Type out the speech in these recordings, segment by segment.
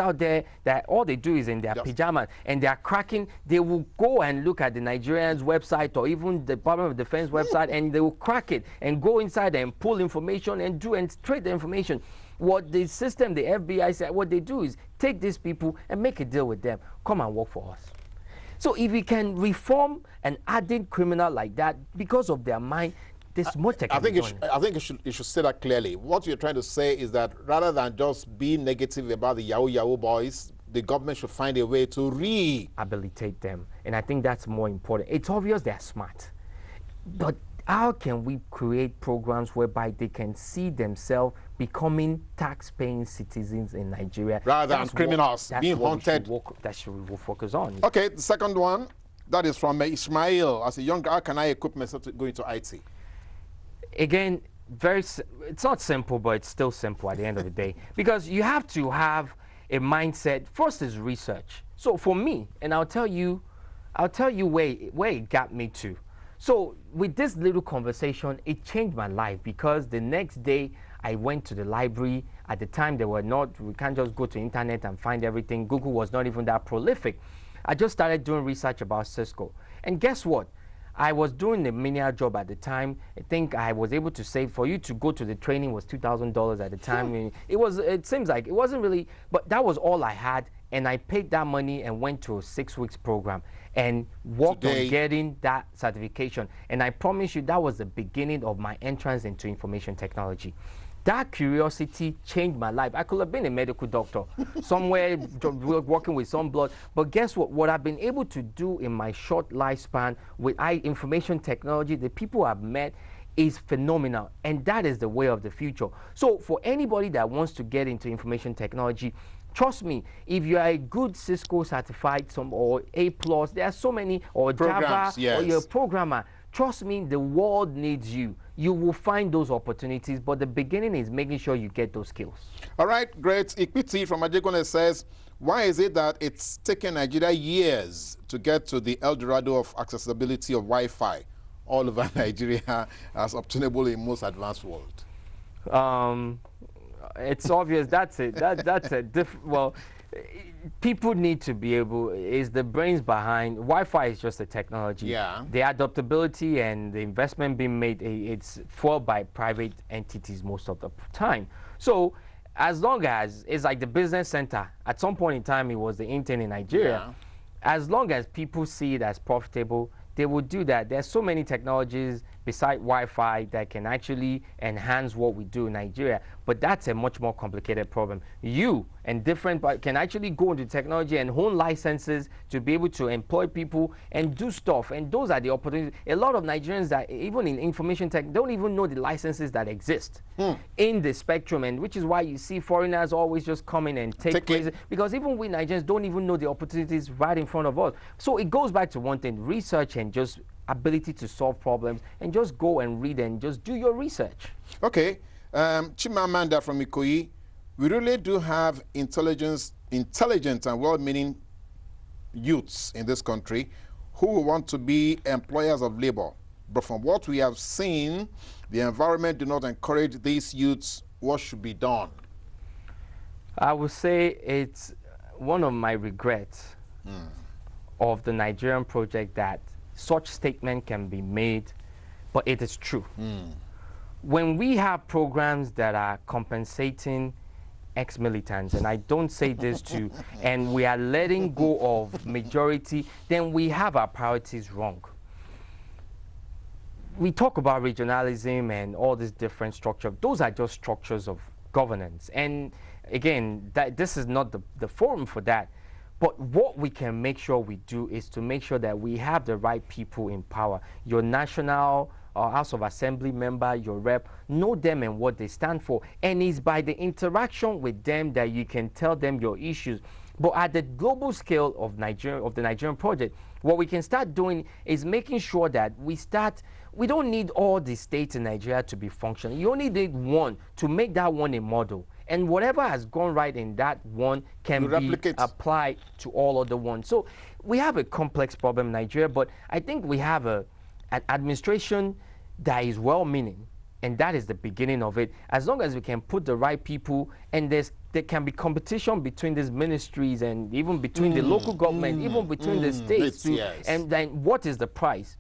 out there that all they do is in their pajamas and they are cracking. They will go and look at the Nigerians website or even the Department of Defense website, and they will crack it and go inside and pull information and do and trade the information. What the system, the FBI said, what they do is take these people and make a deal with them. Come and work for us. So if we can reform an hardened criminal like that because of their mind, there's more technology. I think you should say that clearly. What you're trying to say is that rather than just be negative about the Yahoo boys, the government should find a way to rehabilitate them. And I think that's more important. It's obvious they're smart. But how can we create programs whereby they can see themselves becoming tax-paying citizens in Nigeria? Rather than criminals being haunted. That should we focus on. Okay, the second one, that is from Ismail. As a young guy, how can I equip myself to go into IT? Again, it's not simple, but it's still simple at the end of the day, because you have to have a mindset. First is research. So for me, and I'll tell you where it got me to. So with this little conversation, it changed my life, because the next day I went to the library. At the time, we can't just go to internet and find everything. Google was not even that prolific. I just started doing research about Cisco. And guess what? I was doing a menial job at the time. I think I was able to save, for you to go to the training was $2,000 at the time. It seems like it wasn't really, but that was all I had. And I paid that money and went to a 6 weeks program and worked on getting that certification. And I promise you, that was the beginning of my entrance into information technology. That curiosity changed my life. I could have been a medical doctor somewhere working with some blood. But guess what? What I've been able to do in my short lifespan with information technology, the people I've met, is phenomenal. And that is the way of the future. So for anybody that wants to get into information technology, trust me, if you are a good Cisco certified or A+, there are so many, or programs, Java, or you're a programmer, trust me, the world needs you. You will find those opportunities, but the beginning is making sure you get those skills. All right, great. Ikpiti from Ajekone says, why is it that it's taken Nigeria years to get to the El Dorado of accessibility of Wi-Fi all over Nigeria as obtainable in most advanced world? It's obvious. That's it. That's a different. Well, people need to be able. Is the brains behind Wi-Fi is just a technology. Yeah. The adaptability and the investment being made, it's fueled by private entities most of the time. So, as long as it's like the business center, at some point in time it was the internet in Nigeria. Yeah. As long as people see it as profitable, they will do that. There's so many technologies beside Wi-Fi that can actually enhance what we do in Nigeria, but that's a much more complicated problem. You and different can actually go into technology and own licenses to be able to employ people and do stuff, and those are the opportunities. A lot of Nigerians that even in information tech don't even know the licenses that exist in the spectrum, and which is why you see foreigners always just come in and take places, because even we Nigerians don't even know the opportunities right in front of us. So it goes back to one thing: research and just ability to solve problems, and just go and read and just do your research. Okay, Chimamanda from Ikoyi, we really do have intelligent and well-meaning youths in this country who want to be employers of labor. But from what we have seen, the environment do not encourage these youths. What should be done? I would say it's one of my regrets of the Nigerian project that such statement can be made, but it is true. When we have programs that are compensating ex-militants, and I don't say this to, and we are letting go of majority, then we have our priorities wrong. We talk about regionalism and all these different structures. Those are just structures of governance. And again, this is not the forum for that. But what we can make sure we do is to make sure that we have the right people in power. Your national House of Assembly member, your rep, know them and what they stand for. And it's by the interaction with them that you can tell them your issues. But at the global scale of the Nigerian project, what we can start doing is making sure that we don't need all the states in Nigeria to be functional. You only need one to make that one a model. And whatever has gone right in that one can be applied to all other ones. So we have a complex problem in Nigeria, but I think we have an administration that is well-meaning, and that is the beginning of it. As long as we can put the right people, and there's there can be competition between these ministries and even between the local government, even between the states. Yes. And then what is the price?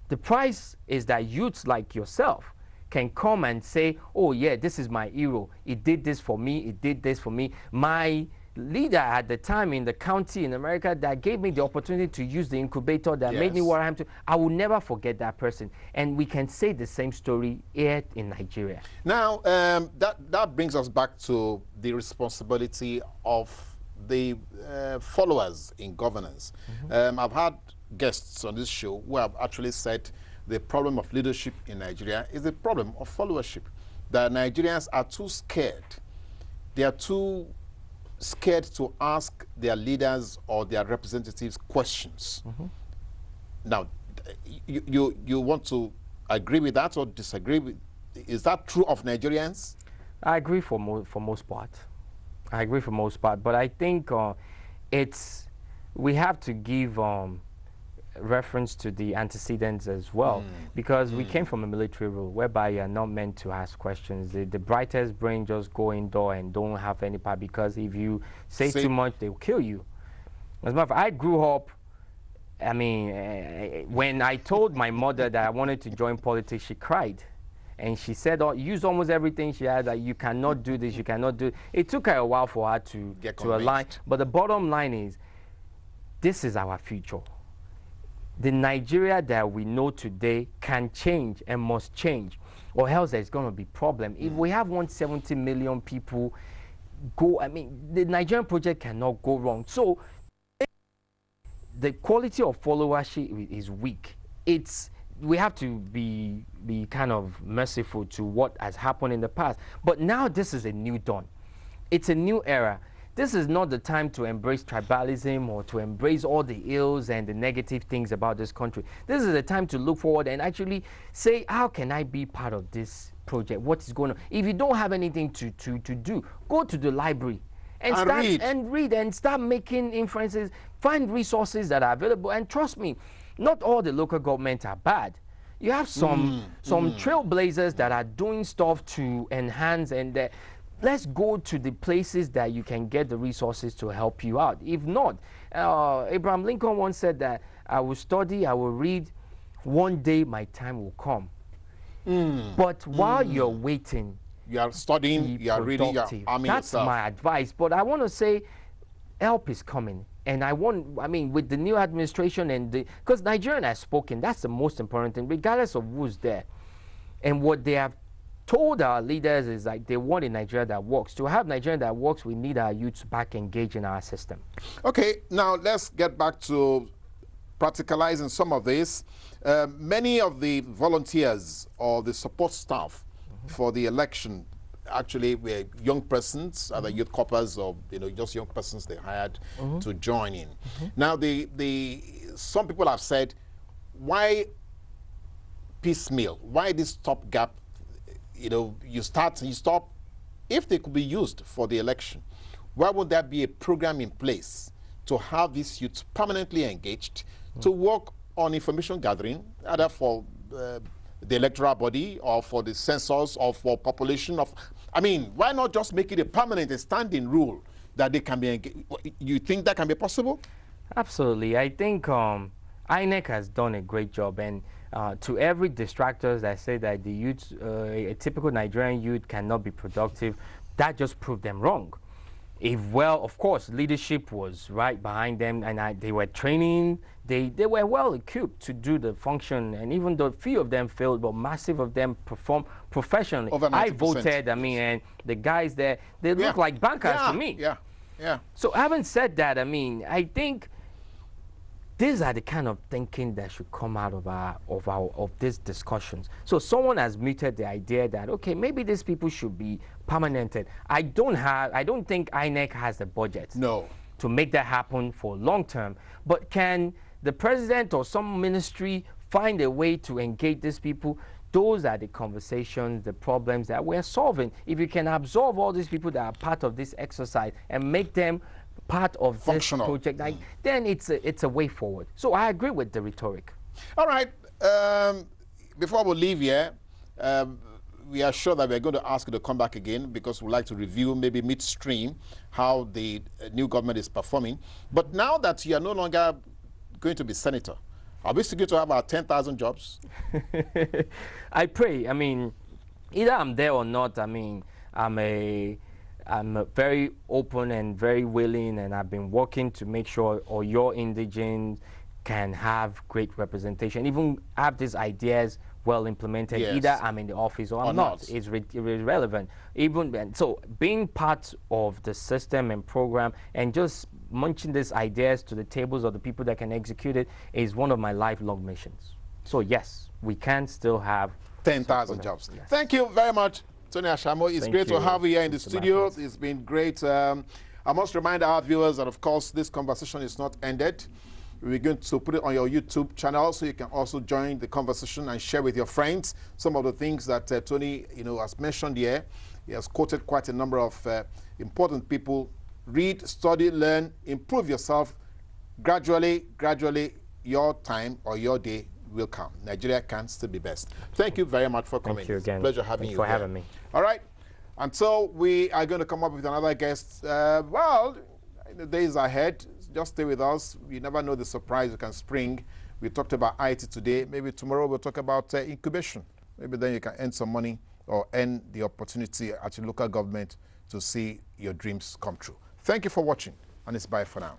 The price is that youths like yourself can come and say, oh yeah, this is my hero. It did this for me. It did this for me. My leader at the time in the county in America that gave me the opportunity to use the incubator that made me what I am to. I will never forget that person. And we can say the same story here in Nigeria. Now, that brings us back to the responsibility of the followers in governance. I've had guests on this show who have actually said the problem of leadership in Nigeria is the problem of followership. That Nigerians are too scared. They are too scared to ask their leaders or their representatives questions. Now, you want to agree with that or disagree with? Is that true of Nigerians? I agree for most part. I agree for most part, but I think we have to give reference to the antecedents as well, because we came from a military rule whereby you are not meant to ask questions. The brightest brain just go indoor and don't have any part, because if you say too much, they will kill you. As a matter of fact, I grew up, I mean, when I told my mother that I wanted to join politics, she cried. And she said, used almost everything she had, that you cannot do this, you cannot do it. It took her a while for her to align. But the bottom line is, this is our future. The Nigeria that we know today can change and must change, or else there's going to be problem. If we have 170 million people go, I mean, the Nigerian project cannot go wrong. So the quality of followership is weak. We have to be kind of merciful to what has happened in the past. But now this is a new dawn. It's a new era. This is not the time to embrace tribalism or to embrace all the ills and the negative things about this country. This is the time to look forward and actually say, how can I be part of this project? What is going on? If you don't have anything to do, go to the library and read and start making inferences, find resources that are available. And trust me, not all the local governments are bad. You have some trailblazers that are doing stuff to enhance, and let's go to the places that you can get the resources to help you out. If not, Abraham Lincoln once said that I will study, I will read, one day my time will come. But while you're waiting, you are studying, you are reading, you are arming That's yourself. my advice. But I want to say help is coming. And I mean, with the new administration because Nigerian has spoken, that's the most important thing, regardless of who's there. And what they have told our leaders is like they want a Nigeria that works. To have Nigeria that works, we need our youths back engaged in our system. Okay, now let's get back to practicalizing some of this. Many of the volunteers or the support staff for the election actually were young persons, either youth corpers or just young persons they hired to join in. Now, some people have said, why piecemeal? Why this stopgap? You start and you stop. If they could be used for the election, why would there be a program in place to have these youths permanently engaged to work on information gathering, either for the electoral body or for the census or for population of, I mean, why not just make it a permanent, a standing rule that they can be engaged? You think that can be possible? Absolutely. I think INEC has done a great job, and to every distractors that say that the youth, a typical Nigerian youth cannot be productive, that just proved them wrong. Of course, leadership was right behind them, and they were training. They were well equipped to do the function, and even though few of them failed, but massive of them performed professionally. Over 90%. I voted, I mean, and the guys there, they look like bankers to me. Yeah. So having said that, I mean, I think these are the kind of thinking that should come out of these discussions. So someone has mooted the idea that, okay, maybe these people should be permanented. I don't think INEC has the budget to make that happen for long term. But can the president or some ministry find a way to engage these people? Those are the conversations, the problems that we're solving. If you can absorb all these people that are part of this exercise and make them part of functional this project, then it's a way forward. So I agree with the rhetoric. All right. Before we leave here, we are sure that we're going to ask you to come back again because we'd like to review maybe midstream how the new government is performing. But now that you are no longer going to be senator, are we still going to have our 10,000 jobs? I pray. I mean, either I'm there or not. I mean, I'm very open and very willing, and I've been working to make sure all your indigents can have great representation, even have these ideas well implemented. Yes. Either I'm in the office or I'm not. It's irrelevant. Even so, being part of the system and program and just munching these ideas to the tables of the people that can execute it is one of my lifelong missions. So yes, we can still have 10,000 jobs. Yes. Thank you very much, Tony Ashamu. It's great to have you here in the studio. Thanks. It's been great. I must remind our viewers that, of course, this conversation is not ended. We're going to put it on your YouTube channel so you can also join the conversation and share with your friends some of the things that Tony, has mentioned here. He has quoted quite a number of important people. Read, study, learn, improve yourself. Gradually, your time or your day will come. Nigeria can still be best. Thank you very much for coming. Thank you again. Pleasure having you for here. having me. All right. And so we are going to come up with another guest. Well, in the days ahead, just stay with us. You never know the surprise you can spring. We talked about IT today. Maybe tomorrow we'll talk about incubation. Maybe then you can earn some money or earn the opportunity at your local government to see your dreams come true. Thank you for watching, and it's bye for now.